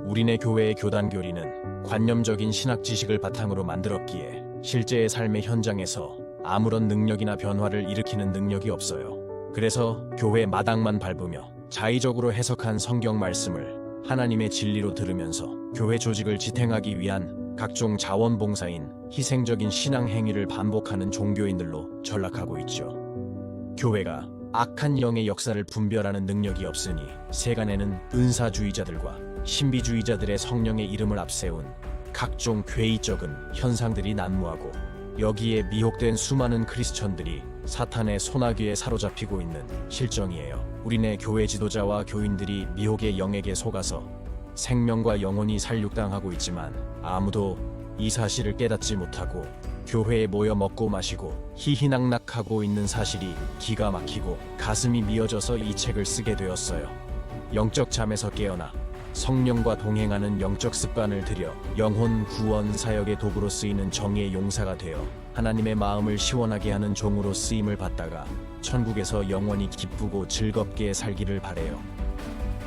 우리네 교회의 교단 교리는 관념적인 신학 지식을 바탕으로 만들었기에 실제의 삶의 현장에서 아무런 능력이나 변화를 일으키는 능력이 없어요. 그래서 교회 마당만 밟으며 자의적으로 해석한 성경 말씀을 하나님의 진리로 들으면서 교회 조직을 지탱하기 위한 각종 자원봉사인 희생적인 신앙 행위를 반복하는 종교인들로 전락하고 있죠. 교회가 악한 영의 역사를 분별하는 능력이 없으니 세간에는 은사주의자들과 신비주의자들의 성령의 이름을 앞세운 각종 괴이적인 현상들이 난무하고 여기에 미혹된 수많은 크리스천들이 사탄의 소나기에 사로잡히고 있는 실정이에요. 우리네 교회 지도자와 교인들이 미혹의 영에게 속아서 생명과 영혼이 살육당하고 있지만 아무도 이 사실을 깨닫지 못하고 교회에 모여 먹고 마시고 희희낙낙하고 있는 사실이 기가 막히고 가슴이 미어져서 이 책을 쓰게 되었어요. 영적 잠에서 깨어나 성령과 동행하는 영적 습관을 들여 영혼 구원 사역의 도구로 쓰이는 정의의 용사가 되어 하나님의 마음을 시원하게 하는 종으로 쓰임을 받다가 천국에서 영원히 기쁘고 즐겁게 살기를 바래요.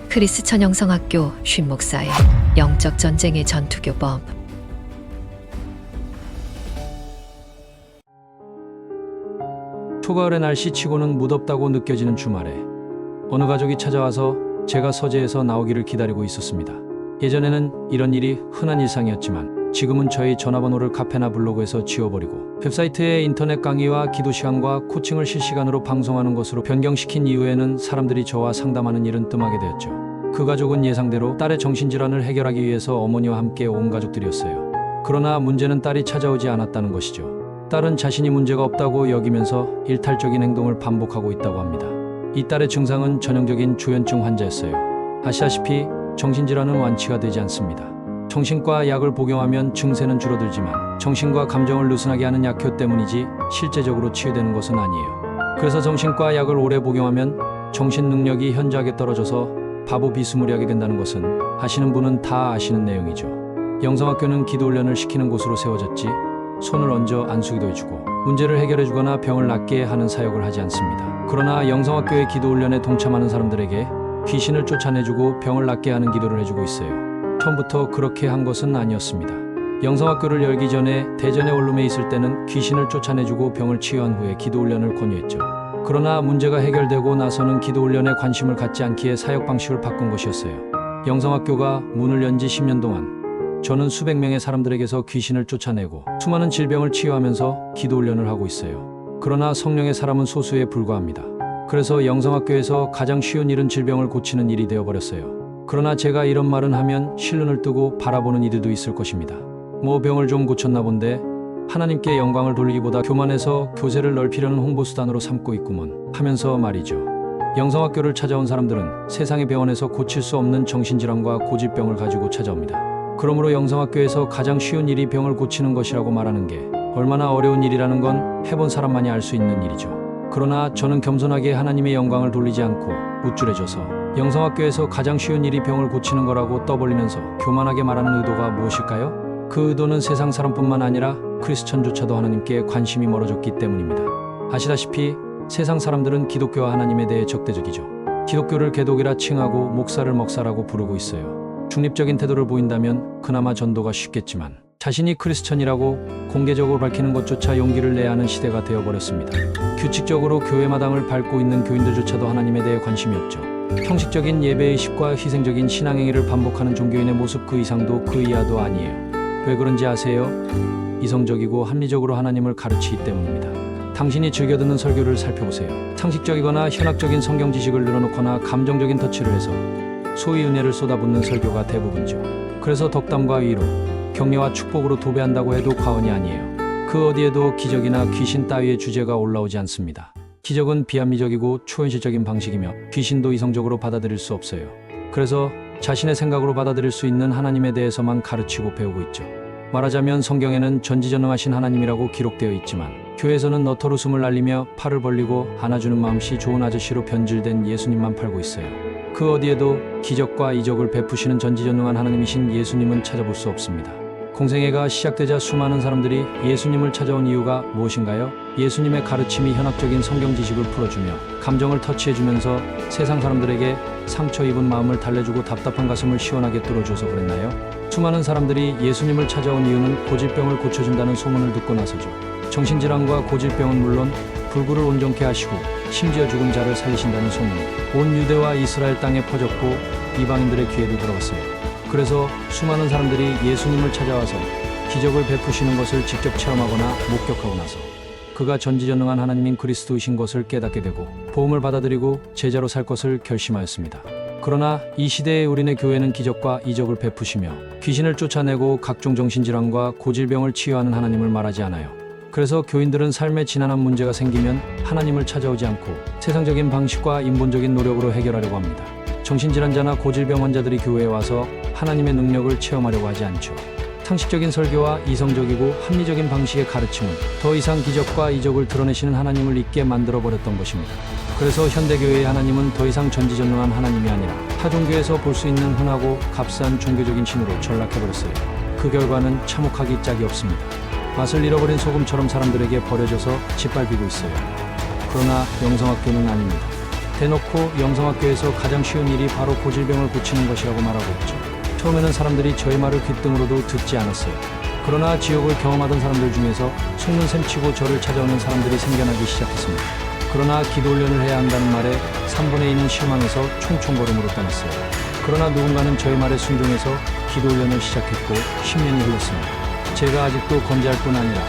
크리스천 영성학교 쉰 목사의 영적 전쟁의 전투교법. 초가을의 날씨치고는 무덥다고 느껴지는 주말에 어느 가족이 찾아와서 제가 서재에서 나오기를 기다리고 있었습니다. 예전에는 이런 일이 흔한 일상이었지만 지금은 저희 전화번호를 카페나 블로그에서 지워버리고 웹사이트에 인터넷 강의와 기도 시간과 코칭을 실시간으로 방송하는 것으로 변경시킨 이후에는 사람들이 저와 상담하는 일은 뜸하게 되었죠. 그 가족은 예상대로 딸의 정신질환을 해결하기 위해서 어머니와 함께 온 가족들이었어요. 그러나 문제는 딸이 찾아오지 않았다는 것이죠. 딸은 자신이 문제가 없다고 여기면서 일탈적인 행동을 반복하고 있다고 합니다. 이 딸의 증상은 전형적인 조현증 환자였어요. 아시다시피 정신질환은 완치가 되지 않습니다. 정신과 약을 복용하면 증세는 줄어들지만 정신과 감정을 느슨하게 하는 약효 때문이지 실제적으로 치유되는 것은 아니에요. 그래서 정신과 약을 오래 복용하면 정신 능력이 현저하게 떨어져서 바보 비스무리하게 된다는 것은 아시는 분은 다 아시는 내용이죠. 영성학교는 기도훈련을 시키는 곳으로 세워졌지 손을 얹어 안수기도 해주고 문제를 해결해주거나 병을 낫게 하는 사역을 하지 않습니다. 그러나 영성학교의 기도훈련에 동참하는 사람들에게 귀신을 쫓아내주고 병을 낫게 하는 기도를 해주고 있어요. 처음부터 그렇게 한 것은 아니었습니다. 영성학교를 열기 전에 대전의 원룸에 있을 때는 귀신을 쫓아내주고 병을 치유한 후에 기도훈련을 권유했죠. 그러나 문제가 해결되고 나서는 기도훈련에 관심을 갖지 않기에 사역 방식을 바꾼 것이었어요. 영성학교가 문을 연 지 10년 동안 저는 수백 명의 사람들에게서 귀신을 쫓아내고 수많은 질병을 치유하면서 기도훈련을 하고 있어요. 그러나 성령의 사람은 소수에 불과합니다. 그래서 영성학교에서 가장 쉬운 일은 질병을 고치는 일이 되어버렸어요. 그러나 제가 이런 말은 하면 실눈을 뜨고 바라보는 이들도 있을 것입니다. 뭐 병을 좀 고쳤나 본데 하나님께 영광을 돌리기보다 교만해서 교세를 넓히려는 홍보수단으로 삼고 있구먼 하면서 말이죠. 영성학교를 찾아온 사람들은 세상의 병원에서 고칠 수 없는 정신질환과 고질병을 가지고 찾아옵니다. 그러므로 영성학교에서 가장 쉬운 일이 병을 고치는 것이라고 말하는 게 얼마나 어려운 일이라는 건 해본 사람만이 알 수 있는 일이죠. 그러나 저는 겸손하게 하나님의 영광을 돌리지 않고 우쭐해져서 영성학교에서 가장 쉬운 일이 병을 고치는 거라고 떠벌리면서 교만하게 말하는 의도가 무엇일까요? 그 의도는 세상 사람뿐만 아니라 크리스천조차도 하나님께 관심이 멀어졌기 때문입니다. 아시다시피 세상 사람들은 기독교와 하나님에 대해 적대적이죠. 기독교를 개독이라 칭하고 목사를 먹사라고 부르고 있어요. 중립적인 태도를 보인다면 그나마 전도가 쉽겠지만 자신이 크리스천이라고 공개적으로 밝히는 것조차 용기를 내야 하는 시대가 되어버렸습니다. 규칙적으로 교회 마당을 밟고 있는 교인들조차도 하나님에 대해 관심이 없죠. 형식적인 예배의식과 희생적인 신앙행위를 반복하는 종교인의 모습 그 이상도 그 이하도 아니에요. 왜 그런지 아세요? 이성적이고 합리적으로 하나님을 가르치기 때문입니다. 당신이 즐겨 듣는 설교를 살펴보세요. 상식적이거나 현학적인 성경 지식을 늘어놓거나 감정적인 터치를 해서 소위 은혜를 쏟아붓는 설교가 대부분이죠. 그래서 덕담과 위로, 격려와 축복으로 도배한다고 해도 과언이 아니에요. 그 어디에도 기적이나 귀신 따위의 주제가 올라오지 않습니다. 기적은 비합리적이고 초현실적인 방식이며 귀신도 이성적으로 받아들일 수 없어요. 그래서 자신의 생각으로 받아들일 수 있는 하나님에 대해서만 가르치고 배우고 있죠. 말하자면 성경에는 전지전능하신 하나님이라고 기록되어 있지만 교회에서는 너털 웃음을 날리며 팔을 벌리고 안아주는 마음씨 좋은 아저씨로 변질된 예수님만 팔고 있어요. 그 어디에도 기적과 이적을 베푸시는 전지전능한 하나님이신 예수님은 찾아볼 수 없습니다. 공생애가 시작되자 수많은 사람들이 예수님을 찾아온 이유가 무엇인가요? 예수님의 가르침이 현학적인 성경 지식을 풀어주며 감정을 터치해주면서 세상 사람들에게 상처 입은 마음을 달래주고 답답한 가슴을 시원하게 뚫어줘서 그랬나요? 수많은 사람들이 예수님을 찾아온 이유는 고질병을 고쳐준다는 소문을 듣고 나서죠. 정신질환과 고질병은 물론 불구를 온전케 하시고 심지어 죽은 자를 살리신다는 소문이 온 유대와 이스라엘 땅에 퍼졌고 이방인들의 귀에도 들어갔어요. 그래서 수많은 사람들이 예수님을 찾아와서 기적을 베푸시는 것을 직접 체험하거나 목격하고 나서 그가 전지전능한 하나님인 그리스도이신 것을 깨닫게 되고 복음을 받아들이고 제자로 살 것을 결심하였습니다. 그러나 이 시대의 우리네 교회는 기적과 이적을 베푸시며 귀신을 쫓아내고 각종 정신질환과 고질병을 치유하는 하나님을 말하지 않아요. 그래서 교인들은 삶에 지난한 문제가 생기면 하나님을 찾아오지 않고 세상적인 방식과 인본적인 노력으로 해결하려고 합니다. 정신질환자나 고질병 환자들이 교회에 와서 하나님의 능력을 체험하려고 하지 않죠. 상식적인 설교와 이성적이고 합리적인 방식의 가르침은 더 이상 기적과 이적을 드러내시는 하나님을 잊게 만들어버렸던 것입니다. 그래서 현대교회의 하나님은 더 이상 전지전능한 하나님이 아니라 타종교에서 볼 수 있는 흔하고 값싼 종교적인 신으로 전락해버렸어요. 그 결과는 참혹하기 짝이 없습니다. 맛을 잃어버린 소금처럼 사람들에게 버려져서 짓밟히고 있어요. 그러나 영성학교는 아닙니다. 대놓고 영성학교에서 가장 쉬운 일이 바로 고질병을 고치는 것이라고 말하고 있죠. 처음에는 사람들이 저의 말을 귓등으로도 듣지 않았어요. 그러나 지옥을 경험하던 사람들 중에서 속는 셈치고 저를 찾아오는 사람들이 생겨나기 시작했습니다. 그러나 기도 훈련을 해야 한다는 말에 3분의 2는 실망해서 총총걸음으로 떠났어요. 그러나 누군가는 저의 말에 순종해서 기도 훈련을 시작했고 10년이 흘렀습니다. 제가 아직도 건재할 뿐 아니라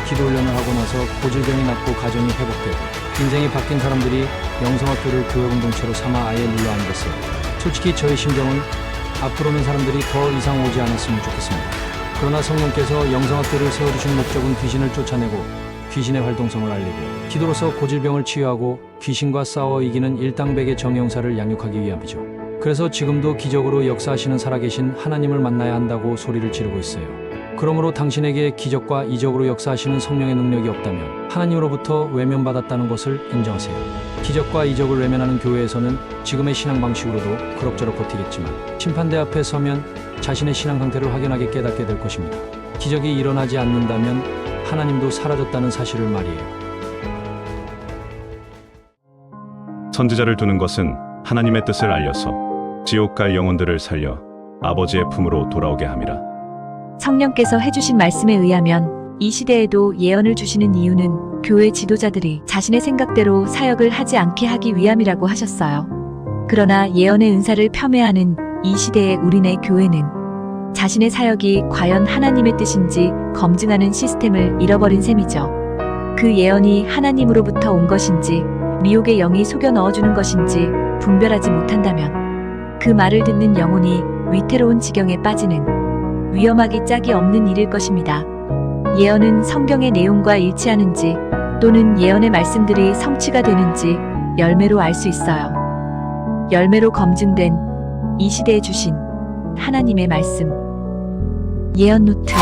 기도 훈련을 하고 나서 고질병이 낫고 가정이 회복되고 인생이 바뀐 사람들이 영성학교를 교회 공동체로 삼아 아예 눌러앉았어요. 솔직히 저의 심정은 앞으로는 사람들이 더 이상 오지 않았으면 좋겠습니다. 그러나 성령께서 영성학교를 세워주신 목적은 귀신을 쫓아내고 귀신의 활동성을 알리고 기도로서 고질병을 치유하고 귀신과 싸워 이기는 일당백의 정형사를 양육하기 위함이죠. 그래서 지금도 기적으로 역사하시는 살아계신 하나님을 만나야 한다고 소리를 지르고 있어요. 그러므로 당신에게 기적과 이적으로 역사하시는 성령의 능력이 없다면 하나님으로부터 외면받았다는 것을 인정하세요. 기적과 이적을 외면하는 교회에서는 지금의 신앙 방식으로도 그럭저럭 버티겠지만 심판대 앞에 서면 자신의 신앙 상태를 확연하게 깨닫게 될 것입니다. 기적이 일어나지 않는다면 하나님도 사라졌다는 사실을 말이에요. 선지자를 두는 것은 하나님의 뜻을 알려서 지옥 갈 영혼들을 살려 아버지의 품으로 돌아오게 함이라. 성령께서 해주신 말씀에 의하면 이 시대에도 예언을 주시는 이유는 교회 지도자들이 자신의 생각대로 사역을 하지 않게 하기 위함이라고 하셨어요. 그러나 예언의 은사를 폄훼하는 이 시대의 우리네 교회는 자신의 사역이 과연 하나님의 뜻인지 검증하는 시스템을 잃어버린 셈이죠. 그 예언이 하나님으로부터 온 것인지 미혹의 영이 속여 넣어주는 것인지 분별하지 못한다면 그 말을 듣는 영혼이 위태로운 지경에 빠지는 위험하기 짝이 없는 일일 것입니다. 예언은 성경의 내용과 일치하는지 또는 예언의 말씀들이 성취가 되는지 열매로 알 수 있어요. 열매로 검증된 이 시대에 주신 하나님의 말씀 예언 노트